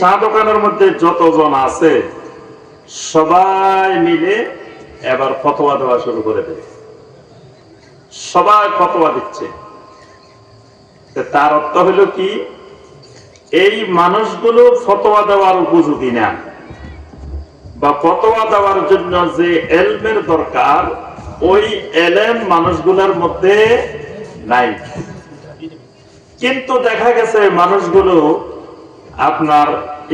চা দোকানের মধ্যে যতজন আছে সবাই মিলে এবার ফতোয়া দেওয়া শুরু করে দেবে। সবাই ফতোয়া দিচ্ছে। তার অর্থ হলো কি, এই মানুষগুলো ফতোয়া দেওয়ার উপযোগী না, বা ফতোয়া দেওয়ার জন্য যে এলমের দরকার ওই এলেম মানুষগুলোর মধ্যে নাই। কিন্তু দেখা গেছে মানুষগুলো আপনার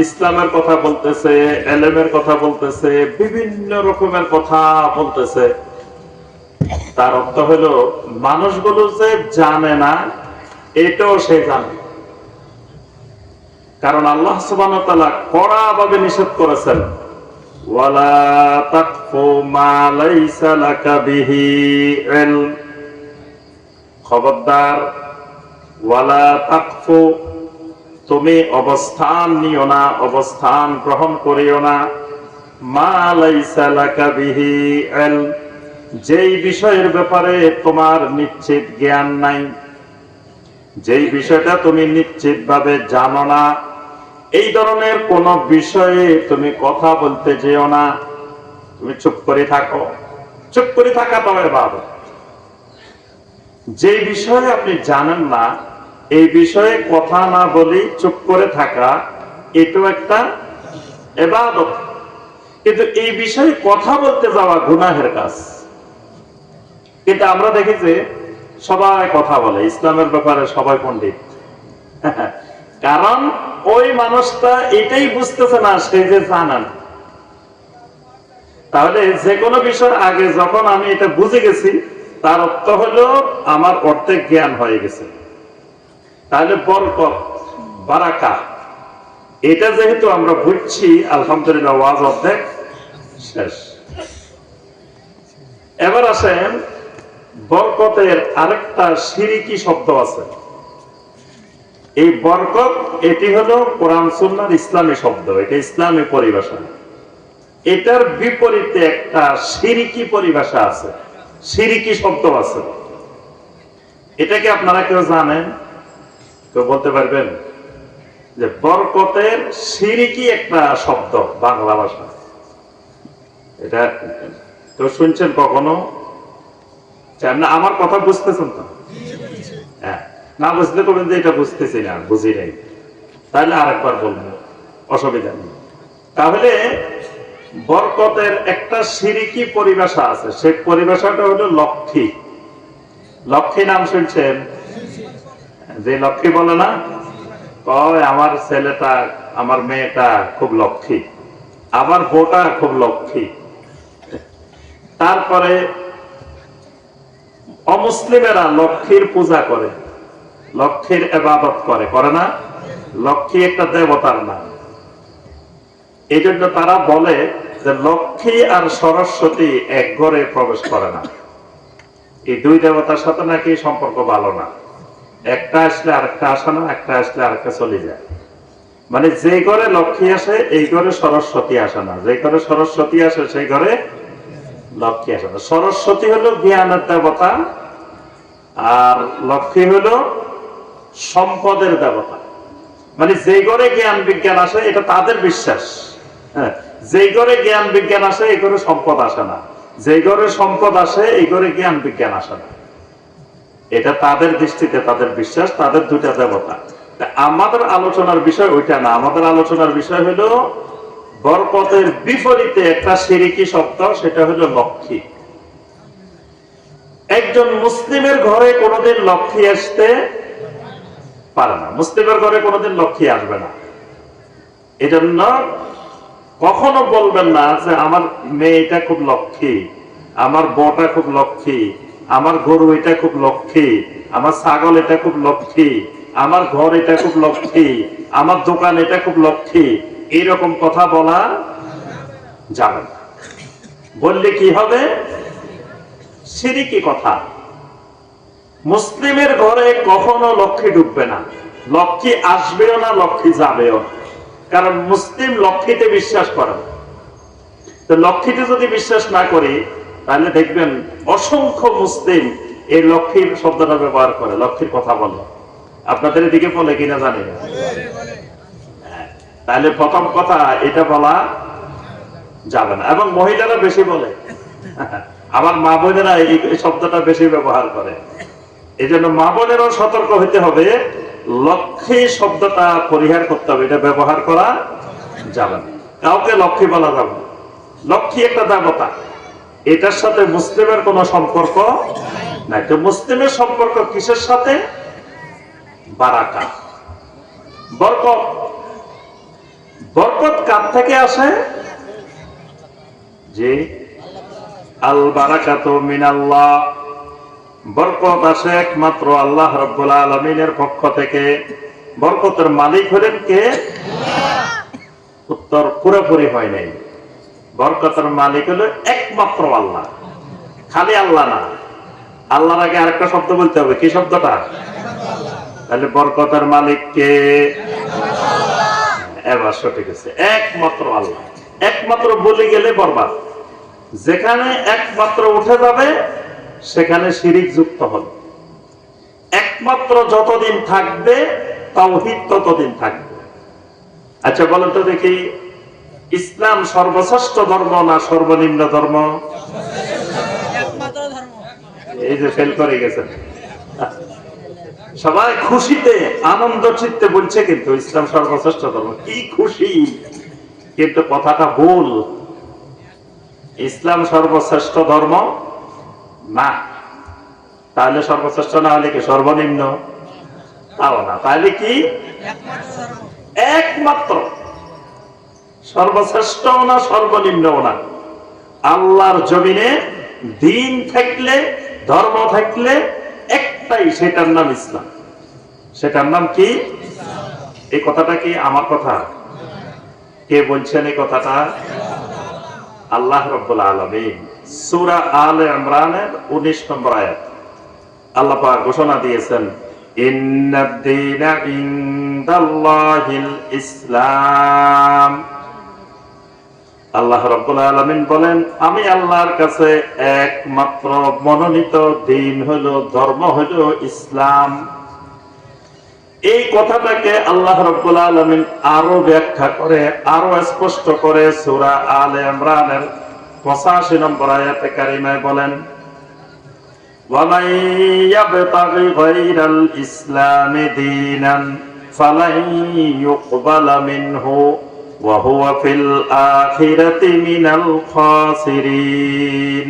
ইসলামের কথা বলতেছে, এলেমের কথা বলতেছে, বিভিন্ন রকমের কথা বলতেছে। তার অর্থ হলো মানুষগুলো যে জানে না এটাও সে জানে। কারণ আল্লাহ সুবহানাহু ওয়া তাআলা কড়া ভাবে নিষেধ করেছেন, ওয়ালা তাকফু মা লাইসা লাকা বিহি ইলম। খবরদার, ওয়ালা তাকফু, তুমি অবস্থান নিও না, অবস্থান গ্রহণ করিও না, মা লাইসা লাকা বিহি ইলম, যেই বিষয়ের ব্যাপারে তোমার নিশ্চিত জ্ঞান নাই, যেই বিষয়টা তুমি নিশ্চিত ভাবে জানো না, এই ধরনের কোন বিষয়ে তুমি কথা বলতে যেও না। তুমি চুপ করে থাকো। চুপ করে থাকা তবে ভালো। যে বিষয়ে আপনি জানেন না এই বিষয়ে কথা না বলি চুপ করে থাকা, এটাও একটা ইবাদত। কিন্তু এই বিষয়ে কথা বলতে যাওয়া গুনাহের কাজ। কিন্তু আমরা দেখি যে সবাই কথা বলে ইসলামের ব্যাপারে, সবাই পণ্ডিত। কারণ ওই মানুষটা এটাই বুঝতেছে না সে যে জানেন। তাহলে যে কোনো বিষয়ের আগে যখন আমি এটা বুঝে গেছি, তার অর্থ হলো আমার অর্ধেক জ্ঞান হয়ে গেছে। তাহলে বরকত, বারাকা, এটা যেহেতু আমরা বুঝছি, আলহামদুলিল্লাহ, ওয়াজ অর্ধেক শেষ। এবার আসেন, বরকতের আরেকটা শিরকি শব্দ আছে। এই বরকত, এটি হলো কোরআন সুন্নাহর ইসলামী শব্দ, এটা ইসলামী পরিভাষা। এটার বিপরীতে একটা শিরকি পরিভাষা আছে, শিরকি শব্দ আছে। এটাকে আপনারা কেউ জানেন? কেউ বলতে পারবেন যে বরকতের শিরকি একটা শব্দ বাংলা ভাষা? এটা কেউ শুনছেন কখনো? না, আমার কথা বুঝতেছেন তো? হ্যাঁ, না বুঝতে করবেন যে এটা বুঝতেছি না, বুঝি নাই, তাহলে আরেকবার বলবো, অসুবিধা নেই। তাহলে বরকতের একটা শিরকি পরিভাষা আছে, সেই পরিভাষাটা হলো লক্ষ্মী। লক্ষ্মী নাম শুনছেন? যে লক্ষ্মী বলে না, কয় আমার ছেলেটা, আমার মেয়েটা খুব লক্ষ্মী, আমার বউটা খুব লক্ষ্মী। তারপরে অমুসলিমেরা লক্ষ্মীর পূজা করে, লক্ষ্মীর ইবাদত করে, করে না? লক্ষ্মী একটা দেবতার নাম। এই জন্য তারা বলে যে লক্ষ্মী আর সরস্বতী এক ঘরে প্রবেশ করে না। এই দুই দেবতার সাথে নাকি সম্পর্ক ভালো না, একটা আসলে আরেকটা আসে না, একটা আসলে আরেকটা চলে যায়। মানে যে ঘরে লক্ষ্মী আসে এই ঘরে সরস্বতী আসে না, যে ঘরে সরস্বতী আসে সেই ঘরে লক্ষ্মী আসে না। সরস্বতী হলো জ্ঞানের দেবতা, আর লক্ষ্মী হলো সম্পদের দেবতা। মানে যে ঘরে জ্ঞান বিজ্ঞান আসে এটা তাদের বিশ্বাস। হ্যাঁ, যে ঘরে জ্ঞান বিজ্ঞান আসে এই ঘরে সম্পদ আসে না, যে ঘরে সম্পদ আসে এই ঘরে জ্ঞান বিজ্ঞান আসে না। এটা তাদের দৃষ্টিতে তাদের বিশ্বাস, তাদের দুটা দেবতা। আমাদের আলোচনার বিষয় ওইটা না। আমাদের আলোচনার বিষয় হলো বরকতের বিপরীতে একটা শিরকি শব্দ, সেটা হলো লক্ষ্মী। একজন মুসলিমের ঘরে কোনোদিন লক্ষ্মী আসতে পারে না, মুসলিমের ঘরে কোনোদিন লক্ষ্মী আসবে না। এজন্য কখনো বলবেন না যে আমার মেয়েটা খুব লক্ষ্মী, আমার বউটা খুব লক্ষ্মী, আমার গরু এটা খুব লক্ষ্মী, আমার ছাগল এটা খুব লক্ষ্মী, আমার ঘর এটা খুব লক্ষ্মী, আমার দোকান এটা খুব লক্ষ্মী। এইরকম কথা বলা যাবে না। বললে কি হবে? শিরকি কথা। মুসলিমের ঘরে কখনো লক্ষ্মী ঢুকবে না, লক্ষ্মী আসবেও না, লক্ষ্মী যাবেও না। কারণ মুসলিম লক্ষ্মীতে বিশ্বাস করে না। তো লক্ষ্মীতে যদি বিশ্বাস না করি, তাহলে দেখবেন অসংখ্য মুসলিম এই লক্ষ্মীর শব্দটা ব্যবহার করে, লক্ষ্মীর কথা বলে। আপনাদের এদিকে বলে কিনা জানি না। তাহলে প্রথম কথা এটা বলা যাবে না, এবং মহিলারা বেশি বলে, আমার মা বোনেরা এই শব্দটা বেশি ব্যবহার করে। এই জন্য মা বোনেরও সতর্ক হইতে হবে, লক্ষ্মী শব্দটা পরিহার করতে হবে, এটা ব্যবহার করা যাবে না। কাউকে লক্ষ্মী বলা যাবে না। লক্ষ্মী একটা দেবতা, এটার সাথে মুসলিমের কোনো সম্পর্ক নাই। তো মুসলিমের সম্পর্ক কিসের সাথে? বারাকা, বরকত। বরকত কার থেকে আসে? জি, আল বারাকাতু মিনাল্লাহ। বরকত আসে একমাত্র আল্লাহ রাব্বুল আলামিনের পক্ষ থেকে। বরকতের মালিক হলেন কে? উত্তর পুরোপুরি হয় নাই। বরকতের মালিক হলো একমাত্র আল্লাহ, খালি আল্লাহ না। আল্লাহর আগে আরেকটা শব্দ বলতে হবে, কি শব্দটা? তাহলে বরকতের মালিক কে? এবার সঠিক আছে, একমাত্র আল্লাহ। একমাত্র বলে গেলে বরবাদ। যেখানে একমাত্র উঠে যাবে সেখানে শিরিক যুক্ত হবে। একমাত্র যতদিন থাকবে তাওহীদ ততদিন থাকবে। আচ্ছা বলেন তো দেখি, ইসলাম সর্বশ্রেষ্ঠ ধর্ম না সর্বনিম্ন ধর্ম? এই যে ফেল করে গেছেন সবাই, খুশিতে আনন্দ চিত্তে বলছে কিন্তু ইসলাম সর্বশ্রেষ্ঠ ধর্ম। কি খুশি, কিন্তু কথাটা ভুল। ইসলাম সর্বশ্রেষ্ঠ ধর্ম না। তাহলে সর্বশ্রেষ্ঠ না হলে কি সর্বনিম্ন? তাও না। তাহলে কি? একমাত্র। সর্বশ্রেষ্ঠ না সর্বনিম্ন না। আল্লাহর জমিনে দিন থাকলে, ধর্ম থাকলে একটাই, সেটার নাম ইসলাম। সেটার নাম কি? এই কথাটা কি আমার কথা? কে বলছেন এই কথাটা? আল্লাহ রাব্বুল আলামিন সূরা আলে ইমরানের 19 নম্বর আয়াত আল্লাহ পাক ঘোষণা দিয়েছেন, ইন্নাদ দীনা ইনদাল্লাহিল ইসলাম। আল্লাহ রাব্বুল আলামিন বলেন, আমি আল্লাহর কাছে একমাত্র মনোনীত দিন হলো, ধর্ম হলো ইসলাম। এই কথাটাকে আল্লাহ রাব্বুল আলামিন আরো ব্যাখ্যা করে, আরো স্পষ্ট করে সূরা আলে ইমরানের 85 নম্বর আয়াতে কারিমায় বলেন, ওয়া মান ইয়াবতাগি গায়রাল ইসলামি দীনান ফালান ইউকবালা মিনহু ওয়া হুয়া ফিল আখিরাতি মিনাল খাসিরিন।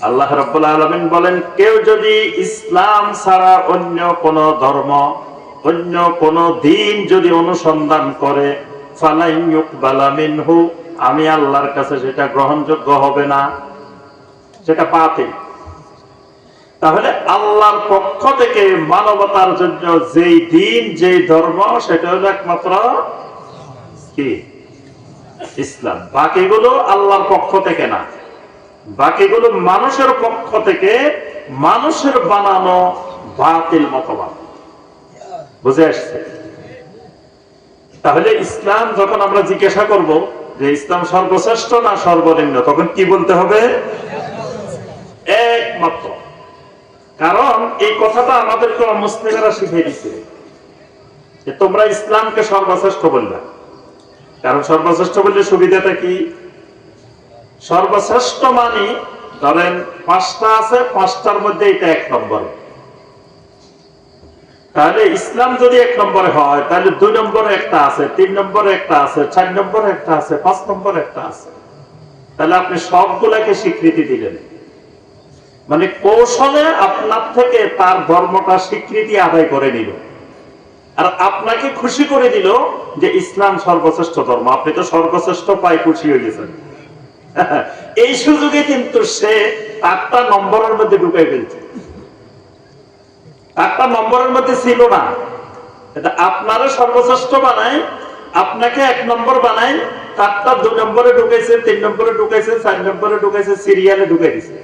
আল্লাহ রাব্বুল আলামিন বলেন, কেউ যদি ইসলাম ছাড়া অন্য কোন ধর্ম, অন্য কোন দিন যদি অনুসন্ধান করে, ফালান ইউকবালা মিনহু, আমি আল্লাহর কাছে সেটা গ্রহণযোগ্য হবে না, সেটা বাতিল। তাহলে আল্লাহর পক্ষ থেকে মানবতার জন্য যেই দিন, যেই ধর্ম, সেটা হলো একমাত্র কি? ইসলাম। বাকিগুলো আল্লাহর পক্ষ থেকে না, বাকিগুলো মানুষের পক্ষ থেকে, মানুষের বানানো বাতিল মতবাদ। বুঝে আসছে? তাহলে ইসলাম যখন আমরা জিজ্ঞাসা করব যে ইসলাম সর্বশ্রেষ্ঠ না সর্বনিম্ন, তখন কি বলতে হবে? একমাত্র। কারণ এই কথাটা আমাদেরকে মুসলিমেরা শিখিয়ে দিচ্ছে যে তোমরা ইসলামকে সর্বশ্রেষ্ঠ বলবে। কারণ সর্বশ্রেষ্ঠ বললে সুবিধাটা কি? সর্বশ্রেষ্ঠ মানে ধরেন 5টা আছে, 5টার মধ্যে এটা 1 নম্বরে। তাহলে ইসলাম যদি 1 নম্বরে হয়, তাহলে 2 নম্বরে একটা আছে, 3 নম্বরে একটা আছে, 4 নম্বরে একটা আছে, 5 নম্বরে একটা আছে। তাহলে আপনি সবগুলাকে স্বীকৃতি দিলেন, মানে কৌশলে আপনার থেকে তার ধর্মটা স্বীকৃতি আদায় করে নিল, আর আপনাকে খুশি করে দিল যে ইসলাম সর্বশ্রেষ্ঠ ধর্ম। আপনি তো সর্বশ্রেষ্ঠ পাই খুশি হয়ে গেছেন। এই সুযোগে কিন্তু সে 8টা নম্বরের মধ্যে ঢুকাই ফেলছে। 8টা নম্বরের মধ্যে ছিল না। এটা আপনারও সর্বশ্রেষ্ঠ বানায়, আপনাকে 1 নম্বর বানায়, 8টা 2 নম্বরে ঢুকাইছে, 3 নম্বরে ঢুকাইছে, 4 নম্বরে ঢুকাইছে, সিরিয়ালে ঢুকাই দিছে।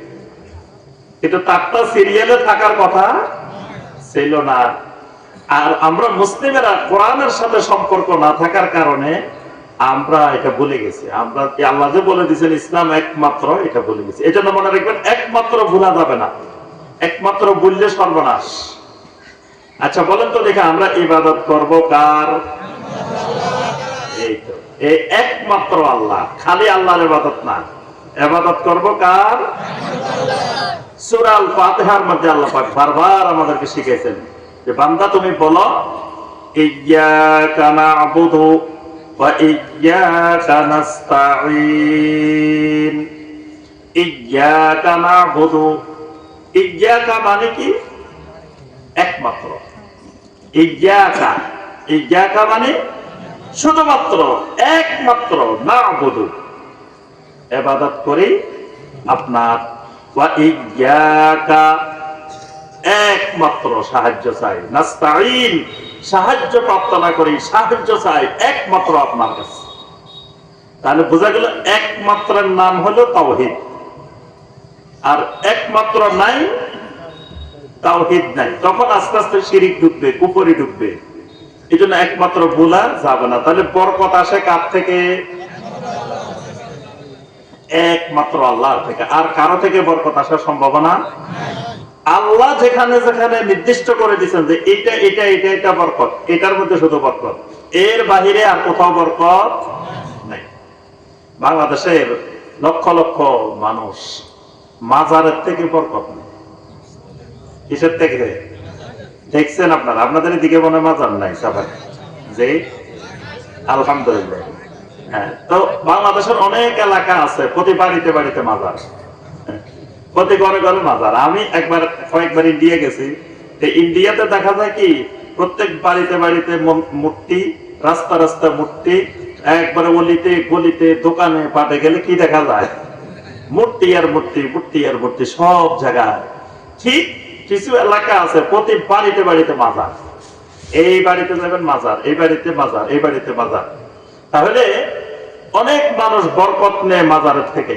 কিন্তু 8টা সিরিয়ালে থাকার কথা ছিল না। আর আমরা মুসলিমেরা কোরআনের সাথে সম্পর্ক না থাকার কারণে আমরা এটা ভুলে গেছি। আমরা আল্লাহ যে বলে দিয়েছেন ইসলাম একমাত্র, এটা ভুলে গেছি। এই জন্য মনে রাখবেন, একমাত্র ভুলা যাবে না, একমাত্র বললে সর্বনাশ। আচ্ছা বলেন তো দেখে, আমরা ইবাদত করব কার? এই তো এই একমাত্র আল্লাহ, খালি আল্লাহর ইবাদত না, ইবাদত করব কার? সূরা আল ফাতিহার মধ্যে আল্লাহ পাক বারবার আমাদেরকে শিখাইছেন যে বান্দা তুমি বলো ইয়্যাকা না'বুদু ওয়া ইয়্যাকা নাস্তাঈন। ইয়্যাকা না'বুদু, ইয়্যাকা মানে কি? একমাত্র। ইয়্যাকা, ইয়্যাকা মানে শুধুমাত্র, একমাত্র। না'বুদু, ইবাদত করি আপনার। ওয়া ইয়্যাকা, একমাত্র সাহায্য চাই। নাস্তাঈন, সাহায্য প্রার্থনা করি, সাহায্য চাই একমাত্র আপনার কাছে। তাহলে বোঝা গেল একমাত্রের নাম হলো তাওহীদ। আর একমাত্র নাই, তাওহীদ নাই, তখন আস্তে আস্তে শিরিক ঢুকবে, কুফরি ঢুকবে। এই জন্য একমাত্র বলা যাবে না। তাহলে বরকত আসে কার থেকে? একমাত্র আল্লাহ থেকে। আর কারো থেকে বরকত আসার সম্ভাবনা? আল্লাহ যেখানে যেখানে নির্দিষ্ট করে দিচ্ছেন যে এটা এটা এটা এটা বরকত, এটার মধ্যে শুধু বরকত, এর বাহিরে আর কোথাও বরকত নাই। বাংলাদেশের লক্ষ লক্ষ মানুষ মাজারের থেকে বরকত নেই। কিসের থেকে? দেখছেন আপনারা? আপনাদের দিকে মনে মাজার নাই সবাই? যে আলহামদুলিল্লাহ। হ্যাঁ, তো বাংলাদেশের অনেক এলাকা আছে প্রতি বাড়িতে বাড়িতে মাজার, প্রতি ঘরে ঘরে মাজার। আমি একবার কয়েকবার ইন্ডিয়া গেছি, ইন্ডিয়াতে দেখা যায় কি প্রত্যেক বাড়িতে বাড়িতে মূর্তি, রাস্তা রাস্তা মূর্তি, একবারে অলিতে গলিতে দোকানে পাটে গেলে কি দেখা যায়? মূর্তি আর মূর্তি, মূর্তি আর মূর্তি, সব জায়গায়। ঠিক কিছু এলাকা আছে প্রতি বাড়িতে বাড়িতে মাজার। এই বাড়িতে যাবেন মাজার, এই বাড়িতে মাজার, এই বাড়িতে মাজার। তাহলে অনেক মানুষ বরকত নেয় মাজারের থেকে।